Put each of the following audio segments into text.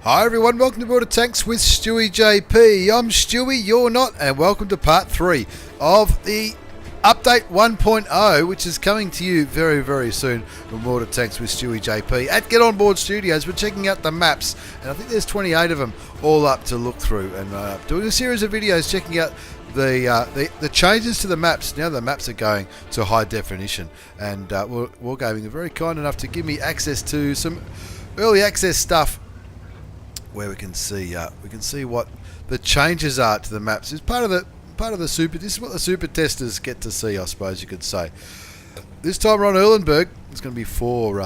Hi everyone, welcome to Border Tanks with stewiejp. I'm Stewie, you're not, and welcome to part 3 of the update 1.0, which is coming to you very, very soon from Border Tanks with stewiejp. At Get On Board Studios, we're checking out the maps, and I think there's 28 of them all up to look through, and doing a series of videos checking out the changes to the maps. Now the maps are going to high definition, and Wargaming are very kind enough to give me access to some early access stuff where we can see what the changes are to the maps. It's part of the super. This is what the super testers get to see, I suppose you could say. This time we're on Erlenberg. There's going to be four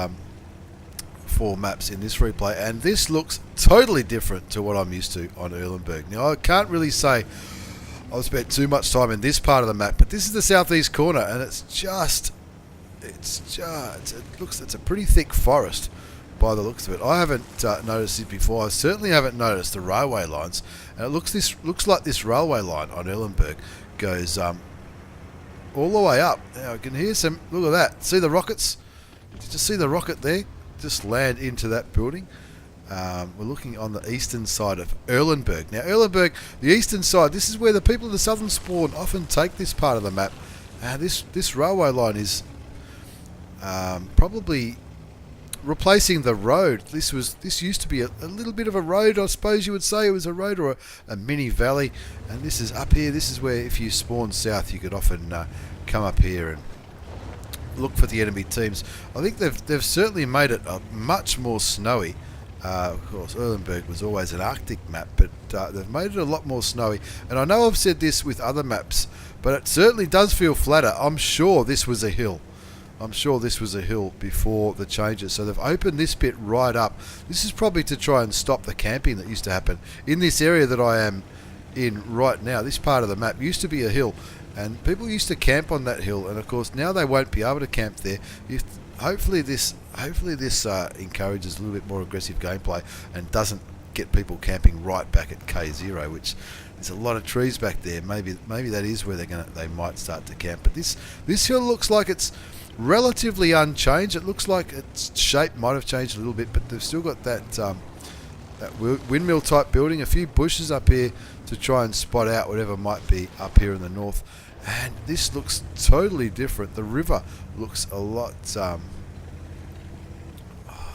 maps in this replay, and this looks totally different to what I'm used to on Erlenberg. Now I can't really say I've spent too much time in this part of the map, but this is the southeast corner, and it's a pretty thick forest by the looks of it. I haven't noticed it before. I certainly haven't noticed the railway lines, and it looks like this railway line on Erlenberg goes all the way up. Now I can hear some. Look at that. See the rockets? Did you just see the rocket there? Just land into that building. We're looking on the eastern side of Erlenberg. Now Erlenberg, the eastern side, this is where the people of the southern spawn often take this part of the map. This railway line is probably replacing the road. This used to be a little bit of a road, I suppose you would say. It was a road or a mini valley, and this is up here. This is where if you spawn south you could often come up here and look for the enemy teams. I think they've certainly made it much more snowy. Of course Erlenberg was always an Arctic map, but they've made it a lot more snowy, and I know I've said this with other maps, but it certainly does feel flatter. I'm sure this was a hill. Before the changes. So they've opened this bit right up. This is probably to try and stop the camping that used to happen in this area that I am in right now. This part of the map used to be a hill, and people used to camp on that hill, and of course now they won't be able to camp there. Hopefully this encourages a little bit more aggressive gameplay and doesn't get people camping right back at K0, which there's a lot of trees back there. Maybe that is where they might start to camp. But this hill looks like it's relatively unchanged. It looks like its shape might have changed a little bit, but they've still got that windmill type building, a few bushes up here to try and spot out whatever might be up here in the north. And this looks totally different. The river looks a lot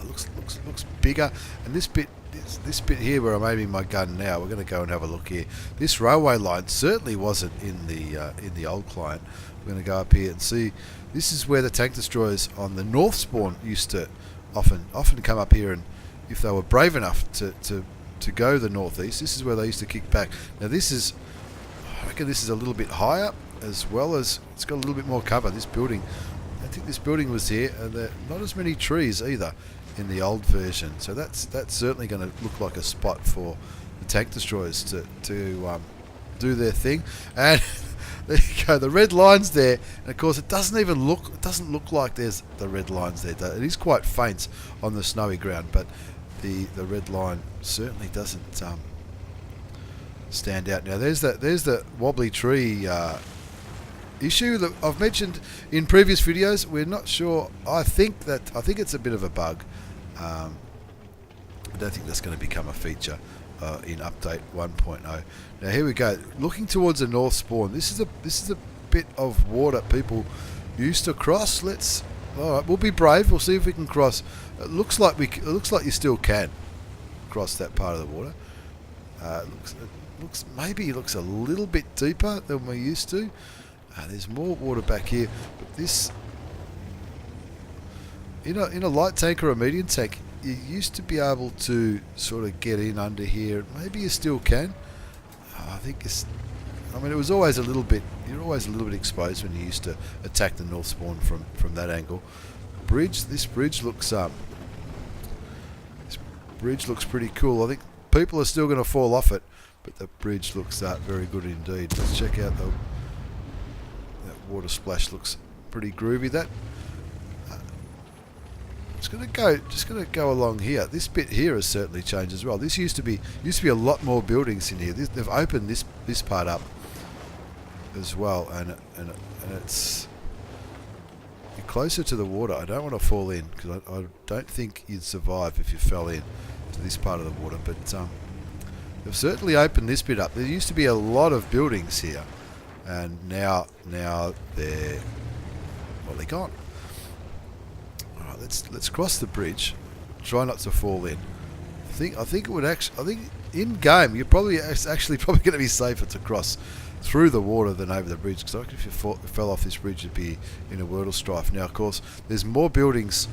looks bigger, and this bit here where I'm aiming my gun now, we're going to go and have a look here. This railway line certainly wasn't in the old client. We're going to go up here and see. This is where the tank destroyers on the north spawn used to often come up here, and if they were brave enough to go the northeast, this is where they used to kick back. Now I reckon this is a little bit higher, as well as it's got a little bit more cover. This building, I think this building was here, and there are not as many trees either in the old version. So that's certainly going to look like a spot for the tank destroyers to do their thing. And there you go, the red lines there, and of course it doesn't look like there's the red lines there. It is quite faint on the snowy ground, but the red line certainly doesn't stand out. Now there's the wobbly tree issue that I've mentioned in previous videos. We're not sure. I think it's a bit of a bug. I don't think that's going to become a feature in update 1.0. Now here we go, looking towards the north spawn. This is a bit of water people used to cross. All right, we'll be brave. We'll see if we can cross. It looks like you still can cross that part of the water. Maybe it looks a little bit deeper than we're used to. There's more water back here, but this in a light tank or a medium tank, you used to be able to sort of get in under here. Maybe you still can. It was always a little bit. You're always a little bit exposed when you used to attack the north spawn from that angle. This bridge looks pretty cool. I think people are still going to fall off it, but the bridge looks very good indeed. Let's check out that water splash. Looks pretty groovy. That. Just gonna go along here. This bit here has certainly changed as well. This used to be a lot more buildings in here. They've opened this part up as well, and it's closer to the water. I don't want to fall in because I don't think you'd survive if you fell in to this part of the water, but they've certainly opened this bit up. There used to be a lot of buildings here, and now they're gone. All right, let's cross the bridge. Try not to fall in. I think it would actually. I think in game you're probably going to be safer to cross through the water than over the bridge, because I reckon if you fell off this bridge you'd be in a world of strife. Now, of course, there's more buildings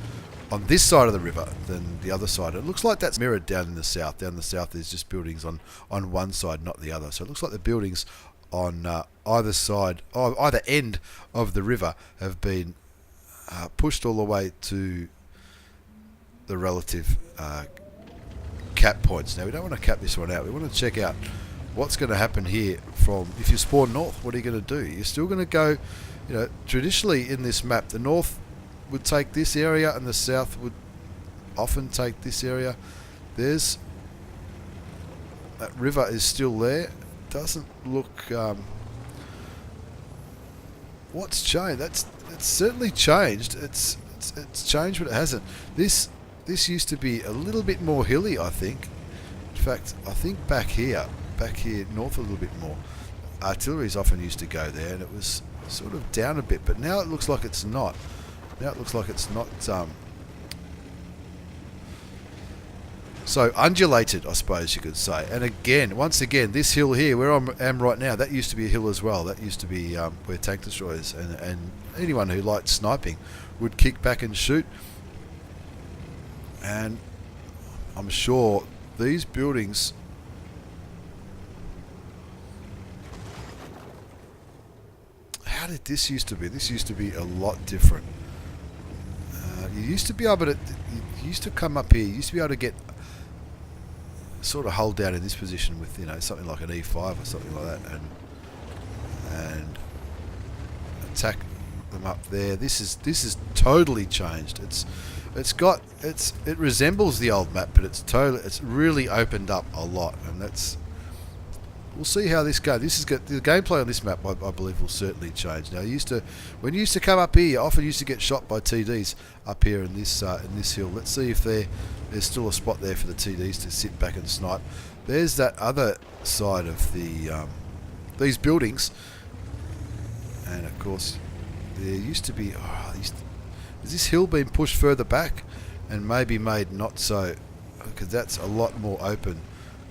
on this side of the river than the other side. It looks like that's mirrored down in the south. Down in the south there's just buildings on one side, not the other. So it looks like the buildings on either side, or either end of the river, have been pushed all the way to the relative cap points. Now, we don't want to cap this one out. We want to check out what's going to happen here from, if you spawn north, what are you going to do? You're still going to go, traditionally in this map, the north would take this area and the south would often take this area. That river is still there. Doesn't look, what's changed? It's certainly changed. It's changed, but it hasn't. This used to be a little bit more hilly, I think. In fact, I think back here north a little bit more. Artilleries often used to go there, and it was sort of down a bit, but now it looks like it's not. Now it looks like it's not so undulated, I suppose you could say. And again, once again, this hill here, where I am right now, that used to be a hill as well. That used to be where tank destroyers and anyone who liked sniping would kick back and shoot. And I'm sure these buildings, how did this used to be? This used to be a lot different. You used to be able to, you used to come up here, you used to be able to get, sort of hold down in this position with, something like an E5 or something like that, and attack them up there. This is totally changed. It resembles the old map, but it's really opened up a lot, and we'll see how this goes. The gameplay on this map, I believe, will certainly change. Now, when you used to come up here, you often used to get shot by TDs up here in this hill. Let's see if there's still a spot there for the TDs to sit back and snipe. There's that other side of these buildings, and of course, there used to be. Has this hill been pushed further back and maybe made not so? Because that's a lot more open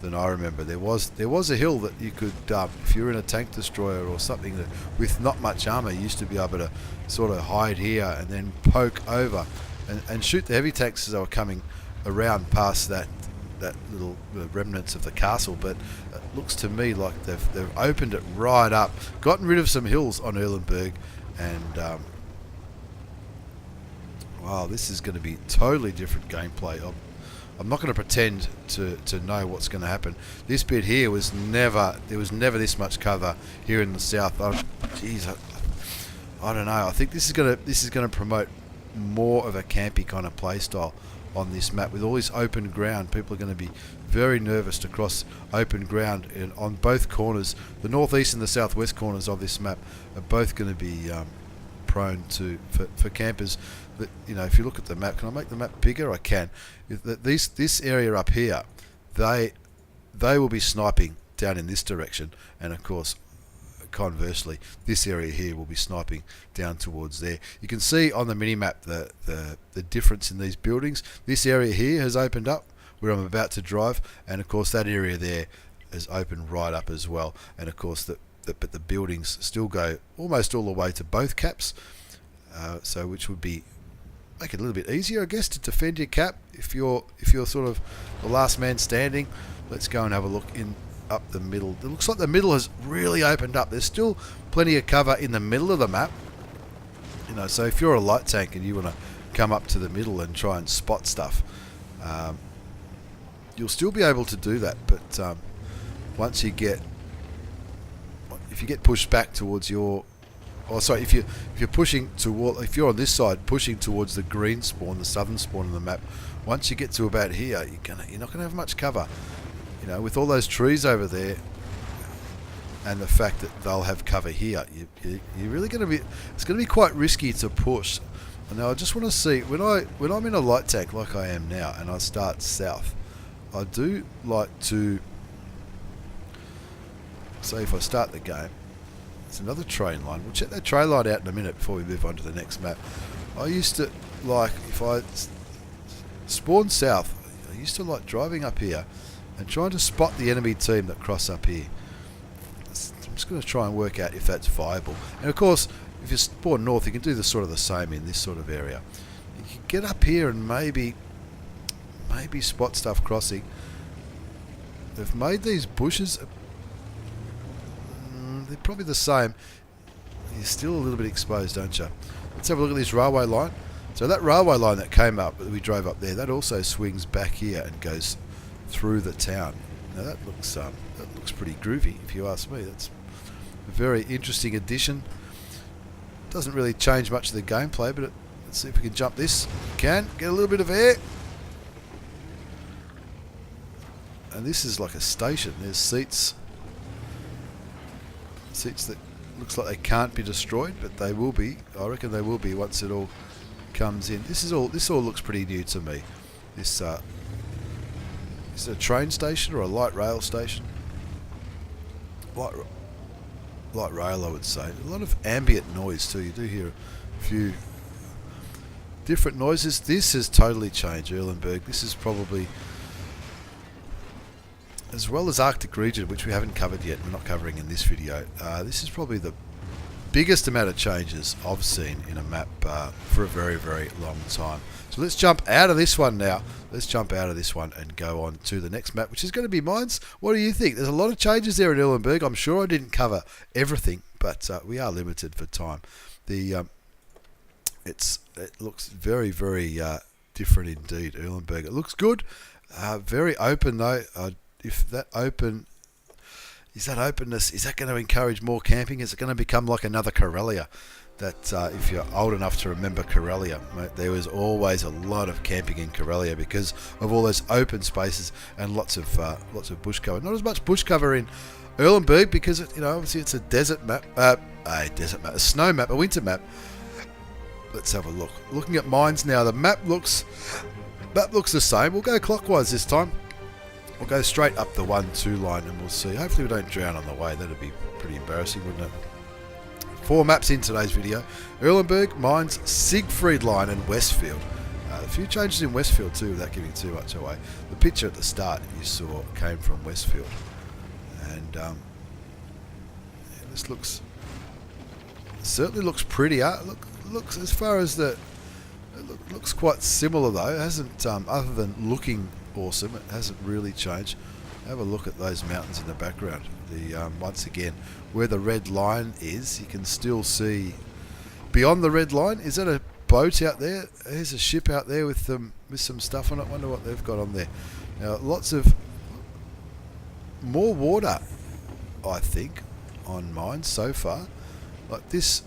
than I remember. There was a hill that you could, if you're in a tank destroyer or something with not much armor, you used to be able to sort of hide here and then poke over and shoot the heavy tanks as they were coming around past that little remnants of the castle. But it looks to me like they've opened it right up, gotten rid of some hills on Erlenberg, and wow, this is going to be totally different gameplay. I'm not going to pretend to know what's going to happen. This bit here there was never this much cover here in the south. Jeez, I don't know. I think this is going to promote more of a campy kind of play style on this map. With all this open ground, people are going to be very nervous to cross open ground on both corners. The northeast and the southwest corners of this map are both going to be prone for campers. That, if you look at the map, can I make the map bigger? I can. This area up here, they will be sniping down in this direction, and of course, conversely, this area here will be sniping down towards there. You can see on the mini map the difference in these buildings. This area here has opened up where I'm about to drive, and of course that area there has opened right up as well. And of course, but the buildings still go almost all the way to both caps, so which would make it a little bit easier, I guess, to defend your cap if you're sort of the last man standing. Let's go and have a look up the middle. It looks like the middle has really opened up. There's still plenty of cover in the middle of the map. So if you're a light tank and you want to come up to the middle and try and spot stuff, you'll still be able to do that. But once if you get pushed back towards your, if you're on this side pushing towards the green spawn, the southern spawn of the map, once you get to about here, you're not gonna have much cover. With all those trees over there, and the fact that they'll have cover here, you're really going to be. It's going to be quite risky to push. Now I just want to see when I'm in a light tank like I am now, and I start south. I do like to say, if I start the game, it's another train line. We'll check that train line out in a minute before we move on to the next map. I used to like, if I spawn south, I used to like driving up here and trying to spot the enemy team that cross up here. I'm just going to try and work out if that's viable. And of course, if you spawn north, you can do the sort of the same in this sort of area. You can get up here and maybe spot stuff crossing. They've made these bushes, they're probably the same. You're still a little bit exposed, don't you? Let's have a look at this railway line. So that railway line that came up, that we drove up there, that also swings back here and goes through the town. Now that looks pretty groovy, if you ask me. That's a very interesting addition. Doesn't really change much of the gameplay, but let's see if we can jump this. We can get a little bit of air. And this is like a station. There's seats that looks like they can't be destroyed, but they will be. I reckon they will be once it all comes in. This all looks pretty new to me. This is it a train station or a light rail station? Light rail, I would say. A lot of ambient noise too. You do hear a few different noises. This has totally changed Erlenberg. This is probably, as well as Arctic region, which we haven't covered yet, we're not covering in this video, this is probably the biggest amount of changes I've seen in a map for a very, very long time. So let's jump out of this one now. Let's jump out of this one and go on to the next map, which is going to be Mines. What do you think? There's a lot of changes there in Erlenberg. I'm sure I didn't cover everything, but we are limited for time. It looks very, very different indeed, Erlenberg. It looks good. Very open though. If that openness, is that going to encourage more camping? Is it going to become like another Karelia? That if you're old enough to remember Karelia, mate, there was always a lot of camping in Karelia because of all those open spaces and lots of bush cover. Not as much bush cover in Erlenberg because obviously it's a desert map, a snow map, a winter map. Let's have a look. Looking at Mines now, the map looks the same. We'll go clockwise this time. We'll go straight up the 1-2 line and we'll see. Hopefully we don't drown on the way. That'd be pretty embarrassing, wouldn't it? 4 maps in today's video. Erlenberg, Mines, Siegfried line and Westfield. A few changes in Westfield too without giving too much away. The picture at the start you saw came from Westfield. And this certainly looks prettier. Looks as far as looks quite similar though. It hasn't, other than looking awesome, it hasn't really changed. Have a look at those mountains in the background. Once again, where the red line is, you can still see beyond the red line. Is that a boat out there? There's a ship out there with some stuff on it. Wonder what they've got on there. Now, lots of more water, I think, on mine so far. Like this.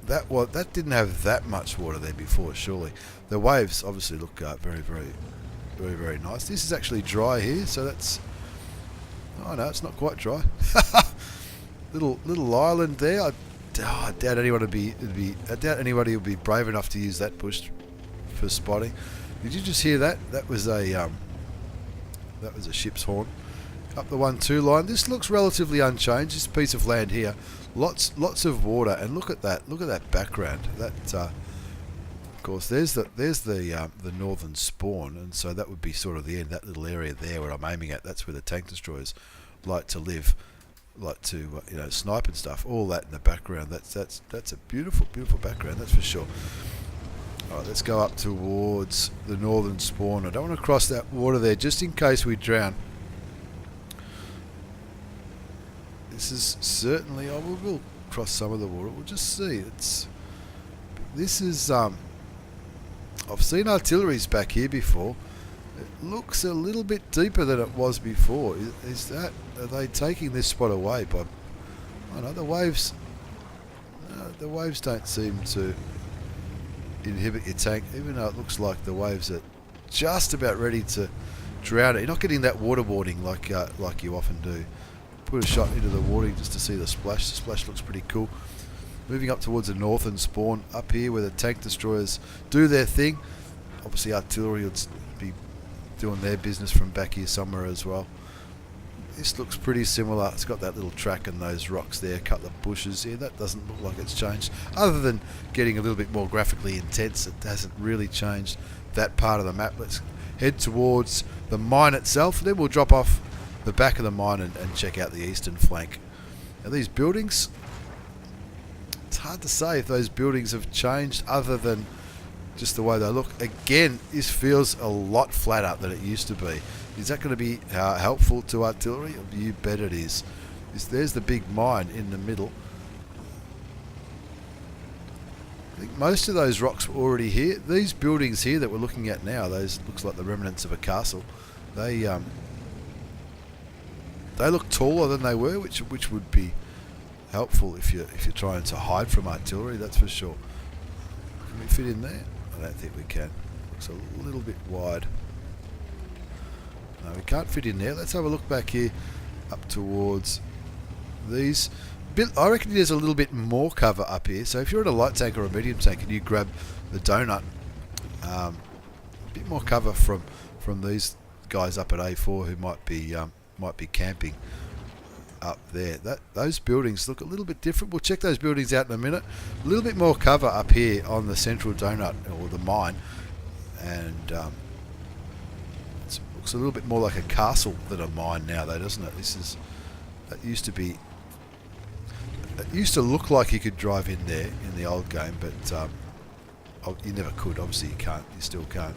That didn't have that much water there before, surely. The waves obviously look very, very, very, very nice. This is actually dry here, so that's... Oh no, it's not quite dry. little island there. I doubt anybody will be brave enough to use that bush for spotting. Did you just hear that? That was a ship's horn. Up the 1-2 line. This looks relatively unchanged. This piece of land here. Lots of water, and look at that background. That of course there's the northern spawn, and so that would be sort of the end. That little area there where I'm aiming at, that's where the tank destroyers like to live, like to snipe and stuff. All that in the background. That's a beautiful background, that's for sure. Alright, let's go up towards the northern spawn. I don't want to cross that water there just in case we drown. This is certainly, we will cross some of the water. We'll just see. This is I've seen artilleries back here before. It looks a little bit deeper than it was before. Are they taking this spot away? But I know the waves don't seem to inhibit your tank, even though it looks like the waves are just about ready to drown it. You're not getting that waterboarding like you often do. Put a shot into the water just to see the splash. The splash looks pretty cool. Moving up towards the northern spawn, up here where the tank destroyers do their thing. Obviously artillery would be doing their business from back here somewhere as well. This looks pretty similar. It's got that little track and those rocks there, a couple of bushes here. That doesn't look like it's changed. Other than getting a little bit more graphically intense, it hasn't really changed that part of the map. Let's head towards the mine itself. Then we'll drop off the back of the mine and check out the eastern flank. Now these buildings, it's hard to say if those buildings have changed other than just the way they look. Again, this feels a lot flatter than it used to be. Is that going to be helpful to artillery? You bet it is. There's the big mine in the middle. I think most of those rocks were already here. These buildings here that we're looking at now, those looks like the remnants of a castle. They look taller than they were, which would be helpful if you're trying to hide from artillery. That's for sure. Can we fit in there? I don't think we can. Looks a little bit wide. No, we can't fit in there. Let's have a look back here up towards these. I reckon there's a little bit more cover up here. So if you're in a light tank or a medium tank and you grab the donut, a bit more cover from these guys up at A4 who might be camping up there. Those buildings look a little bit different. We'll check those buildings out in a minute. A little bit more cover up here on the central donut or the mine, and it looks a little bit more like a castle than a mine now, though, doesn't it? That used to be. It used to look like you could drive in there in the old game, but you never could. Obviously, you can't. You still can't.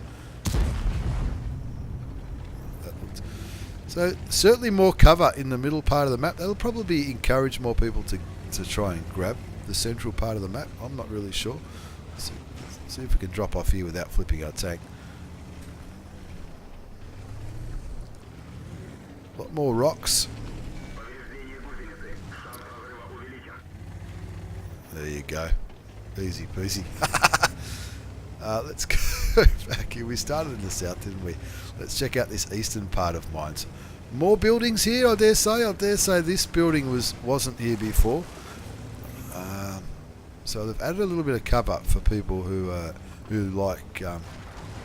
So certainly more cover in the middle part of the map. That'll probably encourage more people to try and grab the central part of the map. I'm not really sure. See if we can drop off here without flipping our tank. A lot more rocks. There you go. Easy peasy. Let's go back here. We started in the south, didn't we? Let's check out this eastern part of mines. More buildings here, I dare say. I dare say this building wasn't here before. So they've added a little bit of cover for people who like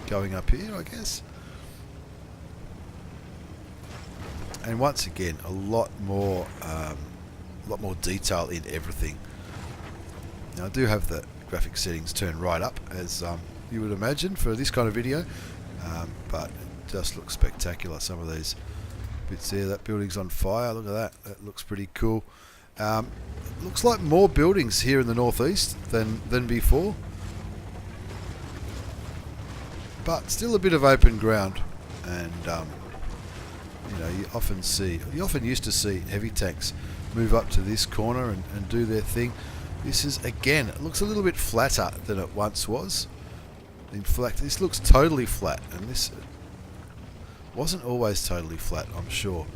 going up here, I guess. And once again, a lot more detail in everything. Now I do have the graphic settings turned right up, as you would imagine for this kind of video, but it just looks spectacular. Some of these bits there. That building's on fire. Look at that. That looks pretty cool. Looks like more buildings here in the northeast than before, but still a bit of open ground. And you know, you often used to see heavy tanks move up to this corner and do their thing. This is, again, it looks a little bit flatter than it once was. In fact, this looks totally flat, and this wasn't always totally flat, I'm sure.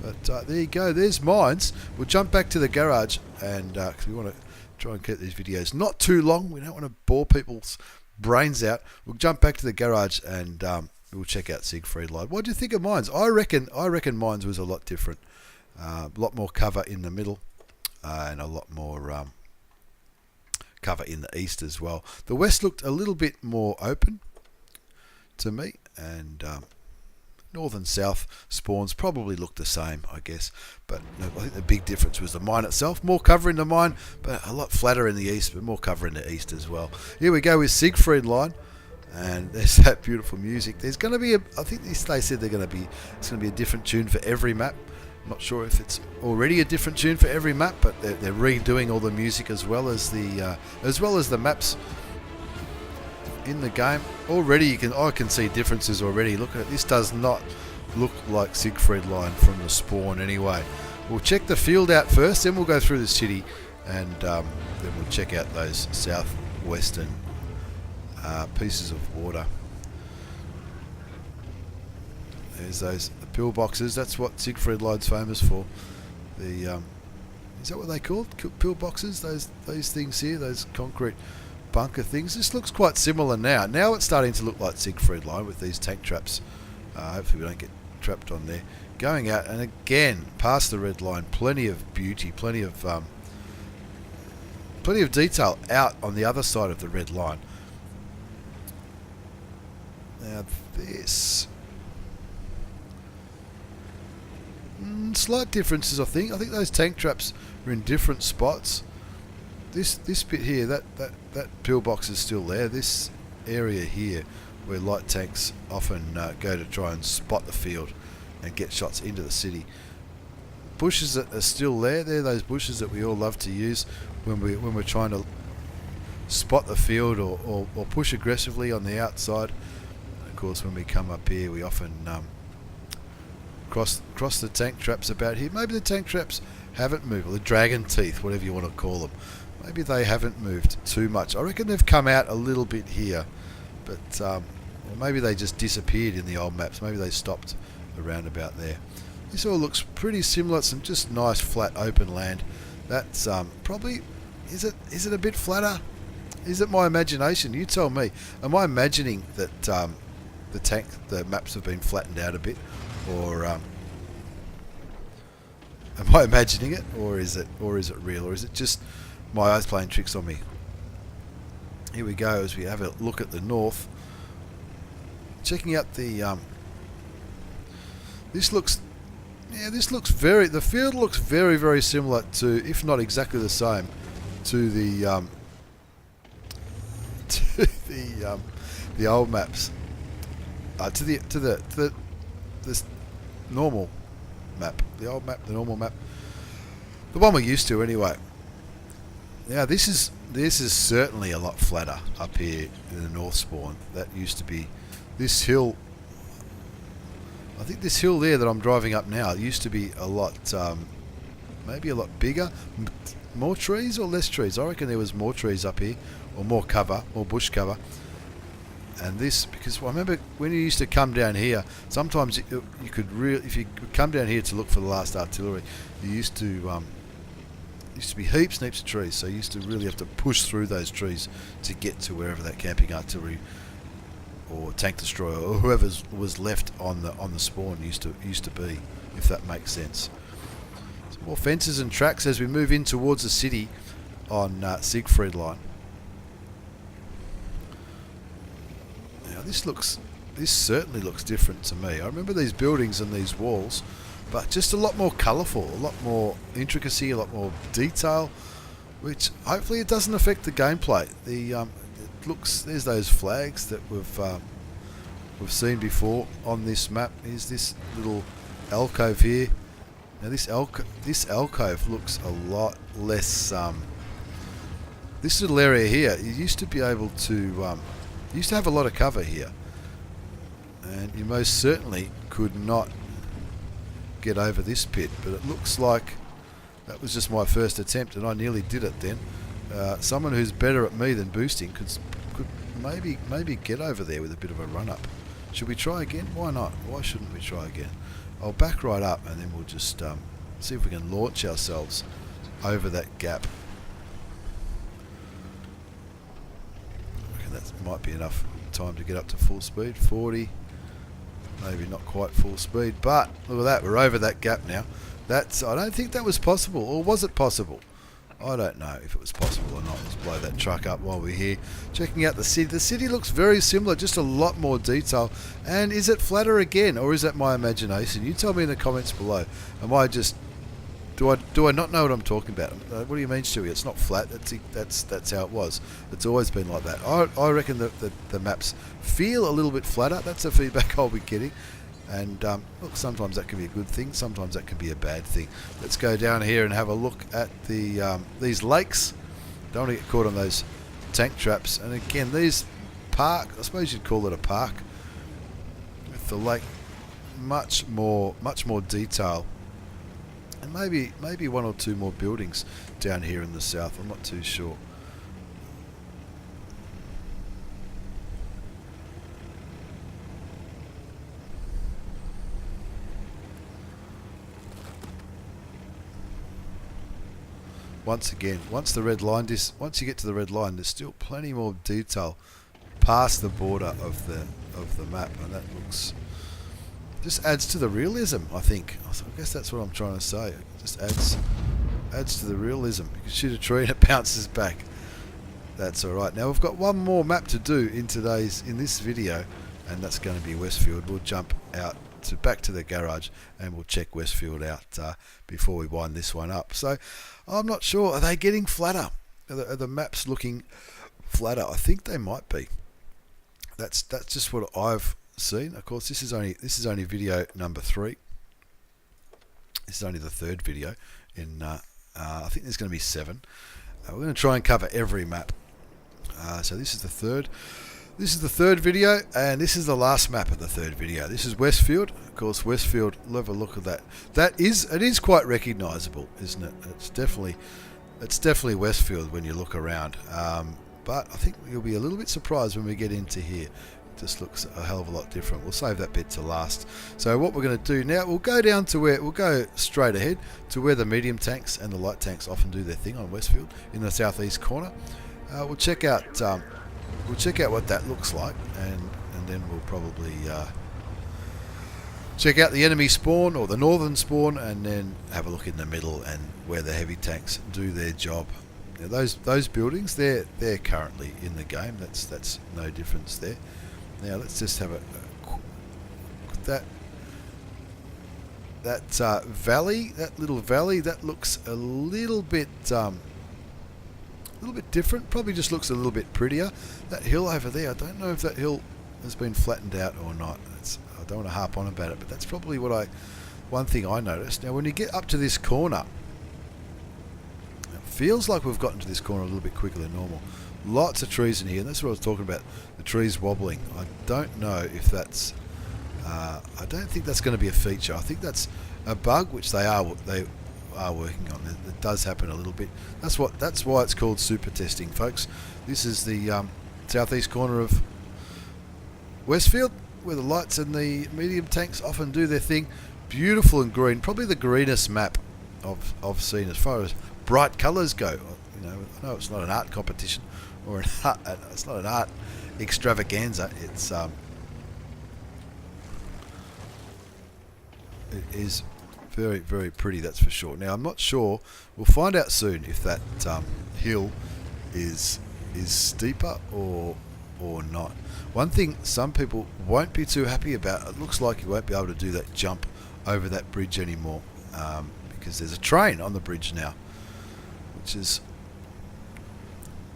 But there you go, there's mines. We'll jump back to the garage, and because we want to try and keep these videos not too long. We don't want to bore people's brains out. We'll jump back to the garage, and we'll check out Siegfried Live. What do you think of mines? I reckon mines was a lot different. A lot more cover in the middle, and a lot more cover in the east as well. The west looked a little bit more open to me, and north and south spawns probably looked the same, I guess. But I think the big difference was the mine itself. More cover in the mine, but a lot flatter in the east, but more cover in the east as well. Here we go with Siegfried Line, and there's that beautiful music. There's going to be I think they said it's going to be a different tune for every map. I'm not sure if it's already a different tune for every map, but they're redoing all the music as well as the maps in the game. Already I can see differences already. Look at it. This does not look like Siegfried Line from the spawn anyway. We'll check the field out first, then we'll go through the city, and then we'll check out those southwestern pieces of water. There's those pillboxes. That's what Siegfried Line's famous for. The is that what they called? Pillboxes? Those things here, those concrete bunker things. This looks quite similar now. Now it's starting to look like Siegfried Line with these tank traps. Hopefully we don't get trapped on there. Going out, and again past the red line. Plenty of beauty, plenty of detail out on the other side of the red line. Now this Slight differences, I think. I think those tank traps are in different spots. This bit here, that pillbox is still there. This area here, where light tanks often go to try and spot the field and get shots into the city. Bushes that are still there. They're those bushes that we all love to use when we're trying to spot the field or push aggressively on the outside. And of course, when we come up here, we often cross the tank traps about here. Maybe the tank traps haven't moved, or the dragon teeth, whatever you want to call them. Maybe they haven't moved too much. I reckon they've come out a little bit here, but or maybe they just disappeared in the old maps. Maybe they stopped around about there. This all looks pretty similar. Some just nice flat open land. That's probably, is it a bit flatter? Is it my imagination? You tell me. Am I imagining that the maps have been flattened out a bit, or am I imagining it, or is it real, or is it just my eyes playing tricks on me? Here we go as we have a look at the north. Checking out the this looks very, the field looks very, very similar to, if not exactly the same, to the old maps, to the this normal map, the old map, the normal map, the one we're used to anyway. Now this is certainly a lot flatter up here in the north spawn. That used to be this hill. I think this hill there that I'm driving up now used to be a lot, maybe a lot bigger. More trees or less trees? I reckon there was more trees up here, or more cover, more bush cover. And this, because I remember when you used to come down here, sometimes you could really, if you come down here to look for the last artillery, you used to be heaps and heaps of trees. So you used to really have to push through those trees to get to wherever that camping artillery or tank destroyer or whoever was left on the spawn used to be, if that makes sense. Some more fences and tracks as we move in towards the city on Siegfried line. Now this certainly looks different to me. I remember these buildings and these walls, but just a lot more colourful, a lot more intricacy, a lot more detail, which hopefully it doesn't affect the gameplay. There's those flags that we've seen before on this map. Is this little alcove here? Now this alcove looks a lot less. This little area here, you used to be able to, used to have a lot of cover here, and you most certainly could not get over this pit. But it looks like that was just my first attempt, and I nearly did it then. Someone who's better at me than boosting could maybe get over there with a bit of a run up. Should we try again? Why not? Why shouldn't we try again? I'll back right up and then we'll just see if we can launch ourselves over that gap. I reckon that might be enough time to get up to full speed. 40, maybe not quite full speed, but look at that, we're over that gap now. I don't think that was possible, or was it possible? I don't know if it was possible or not. Let's blow that truck up while we're here. Checking out the city. The city looks very similar, just a lot more detail. And is it flatter again, or is that my imagination? You tell me in the comments below. Am I just... Do I not know what I'm talking about? What do you mean, Stewie? It's not flat. That's how it was. It's always been like that. I reckon that the maps feel a little bit flatter. That's the feedback I'll be getting. And look, sometimes that can be a good thing, sometimes that can be a bad thing. Let's go down here and have a look at these lakes. Don't want to get caught on those tank traps. And again, these park, I suppose you'd call it a park, with the lake much more detail, and maybe one or two more buildings down here in the south. I'm not too sure. Once again, once you get to the red line, there's still plenty more detail past the border of the map, and that just adds to the realism. I guess that's what I'm trying to say. It just adds to the realism. You can shoot a tree and it bounces back. That's all right. Now we've got one more map to do in this video, and that's going to be Westfield. We'll jump out back to the garage, and we'll check Westfield out before we wind this one up. So I'm not sure. Are they getting flatter? Are the maps looking flatter? I think they might be. That's just what I've seen. Of course, this is only video number 3. This is only the 3rd video in. I think there's going to be 7. We're going to try and cover every map. So this is the 3rd. This is the 3rd video, and this is the last map of the 3rd video. This is Westfield. Of course, Westfield. We'll have a look at that. It is quite recognisable, isn't it? It's definitely Westfield when you look around. But I think you'll be a little bit surprised when we get into here. It just looks a hell of a lot different. We'll save that bit to last. So what we're going to do now, we'll go straight ahead to where the medium tanks and the light tanks often do their thing on Westfield in the southeast corner. We'll check out what that looks like, and then we'll probably check out the enemy spawn or the northern spawn, and then have a look in the middle and where the heavy tanks do their job. Now those buildings, they're currently in the game. That's no difference there. Now let's just have that valley, that little valley, that looks a little bit different. Probably just looks a little bit prettier. That hill over there, I don't know if that hill has been flattened out or not. I don't want to harp on about it, but that's probably one thing I noticed. Now when you get up to this corner, it feels like we've gotten to this corner a little bit quicker than normal. Lots of trees in here, and that's what I was talking about, the trees wobbling. I don't know if that's I don't think that's going to be a feature. I think that's a bug, which they are working on. It does happen a little bit. That's why it's called super testing, folks. This is the southeast corner of Westfield, where the lights and the medium tanks often do their thing. Beautiful and green, probably the greenest map I've seen as far as bright colours go. You know, I know it's not an art competition or it's not an art extravaganza. It is very, very pretty, that's for sure. Now I'm not sure. We'll find out soon if that hill is steeper or not. One thing some people won't be too happy about, it looks like you won't be able to do that jump over that bridge anymore, because there's a train on the bridge now, which is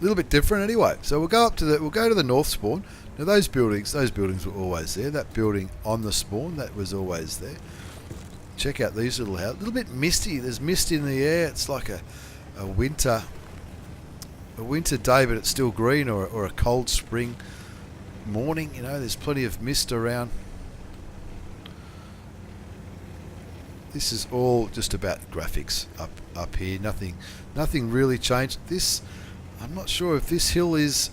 a little bit different anyway. So we'll go to the north spawn. Now those buildings were always there. That building on the spawn, that was always there. Check out these little houses. A little bit misty. There's mist in the air. It's like a winter day, but it's still green, or a cold spring morning. You know, there's plenty of mist around. This is all just about graphics up here. Nothing really changed. This, I'm not sure if this hill is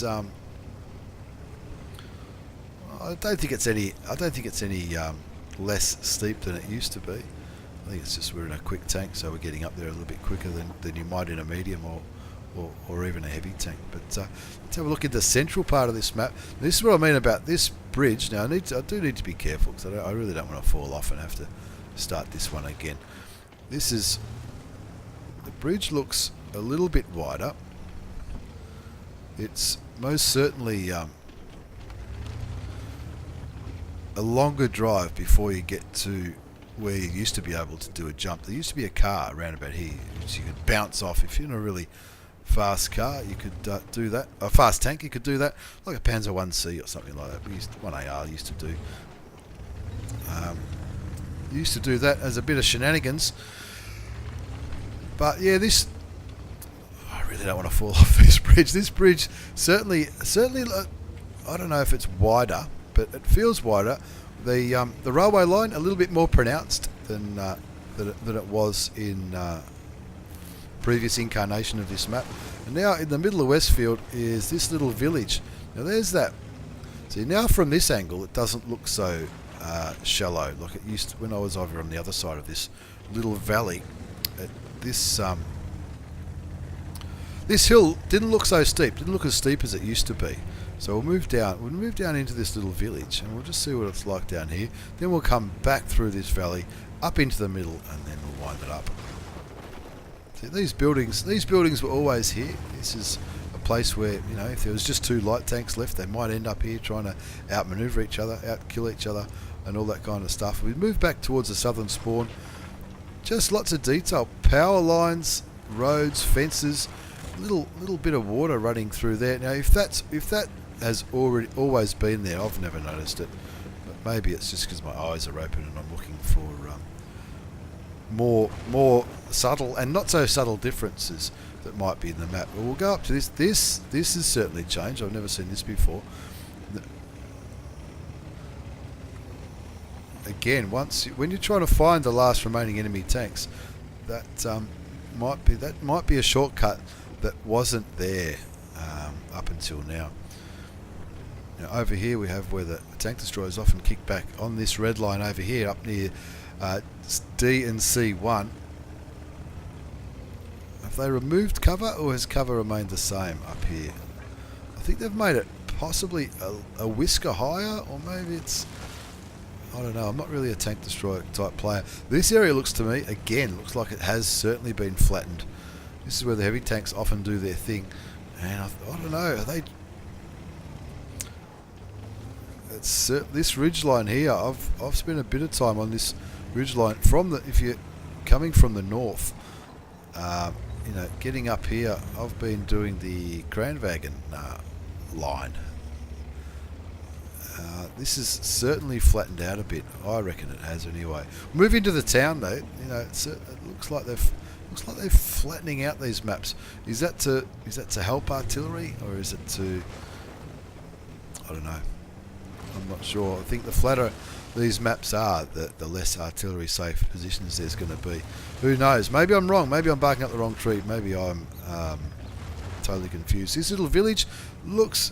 I don't think it's any less steep than it used to be. I think it's just we're in a quick tank, so we're getting up there a little bit quicker than you might in a medium or even a heavy tank. But let's have a look at the central part of this map. This is what I mean about this bridge. Now I do need to be careful, because I really don't want to fall off and have to start this one again. The bridge looks a little bit wider. It's most certainly a longer drive before you get to where you used to be able to do a jump. There used to be a car around about here which you could bounce off. If you're in a really fast car, you could do that. A fast tank, you could do that, like a Panzer 1C or something like that. 1AR used to do. Used to do that as a bit of shenanigans. But yeah, I really don't want to fall off this bridge. This bridge certainly, I don't know if it's wider, but it feels wider. The railway line a little bit more pronounced than it was in previous incarnation of this map. And now in the middle of Westfield is this little village. Now there's that. See, now from this angle it doesn't look so shallow like it used to when I was over on the other side of this little valley. This hill didn't look so steep. Didn't look as steep as it used to be. So we'll move down. We'll move down into this little village, and we'll just see what it's like down here. Then we'll come back through this valley, up into the middle, and then we'll wind it up. See, these buildings were always here. This is a place where, you know, if there was just 2 light tanks left, they might end up here trying to outmaneuver each other, outkill each other, and all that kind of stuff. We move back towards the southern spawn. Just lots of detail, power lines, roads, fences, little bit of water running through there. Now, if that has always been there, I've never noticed it. But maybe it's just because my eyes are open and I'm looking for more subtle and not so subtle differences that might be in the map. But we'll go up to this. This has certainly changed. I've never seen this before. Again, when you're trying to find the last remaining enemy tanks, that might be a shortcut that wasn't there up until now. Now over here we have where the tank destroyers often kick back on this red line over here, up near D and C1. Have they removed cover, or has cover remained the same up here? I think they've made it possibly a whisker higher, or maybe it's, I don't know. I'm not really a tank destroyer type player. This area looks to me, again, looks like it has certainly been flattened. This is where the heavy tanks often do their thing, and I don't know. Are they? This ridge line here. I've spent a bit of time on this ridge line if you're coming from the north. You know, getting up here, I've been doing the Kranwagen line. This is certainly flattened out a bit. I reckon it has anyway. Move into the town though. You know, it looks like they're flattening out these maps. Is that to help artillery, or is it to? I don't know. I'm not sure. I think the flatter these maps are, the less artillery safe positions there's going to be. Who knows? Maybe I'm wrong. Maybe I'm barking up the wrong tree. Maybe I'm totally confused. This little village looks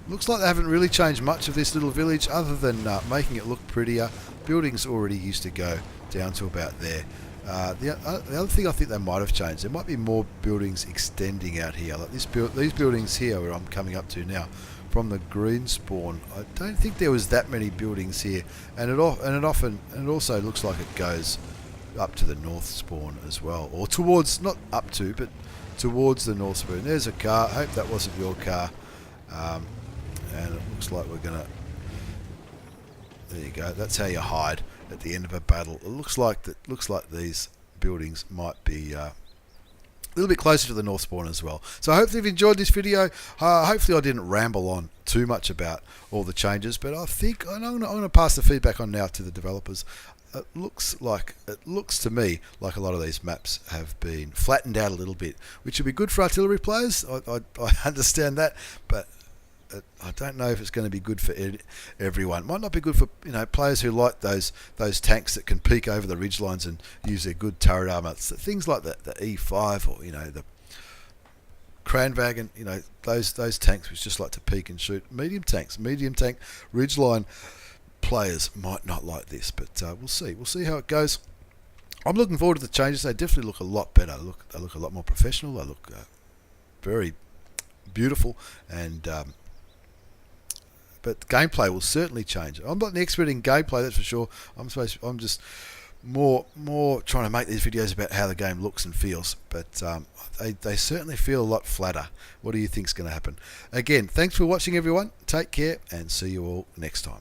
like they haven't really changed much of this little village, other than making it look prettier. Buildings already used to go down to about there. The other thing I think they might have changed, there might be more buildings extending out here. Like these buildings here where I'm coming up to now, from the green spawn, I don't think there was that many buildings here, and it also looks like it goes up to the north spawn as well, or towards, not up to, but towards the north spawn. There's a car. I hope that wasn't your car. And it looks like we're gonna. There you go. That's how you hide at the end of a battle. It looks like these buildings might be a little bit closer to the north spawn as well. So hopefully you've enjoyed this video. Hopefully I didn't ramble on too much about all the changes, but I think I'm going to pass the feedback on now to the developers. It looks to me like a lot of these maps have been flattened out a little bit, which would be good for artillery players. I understand that, but I don't know if it's going to be good for everyone. It might not be good for, you know, players who like those tanks that can peek over the ridge lines and use their good turret armor. Things like the E5, or, you know, the Kranwagen, you know, those tanks which just like to peek and shoot. Medium tank ridgeline players might not like this, but we'll see. We'll see how it goes. I'm looking forward to the changes. They definitely look a lot better. They look a lot more professional. They look very beautiful, and but gameplay will certainly change. I'm not an expert in gameplay, that's for sure. I'm just more trying to make these videos about how the game looks and feels, but they certainly feel a lot flatter. What do you think's going to happen? Again, thanks for watching everyone. Take care, and see you all next time.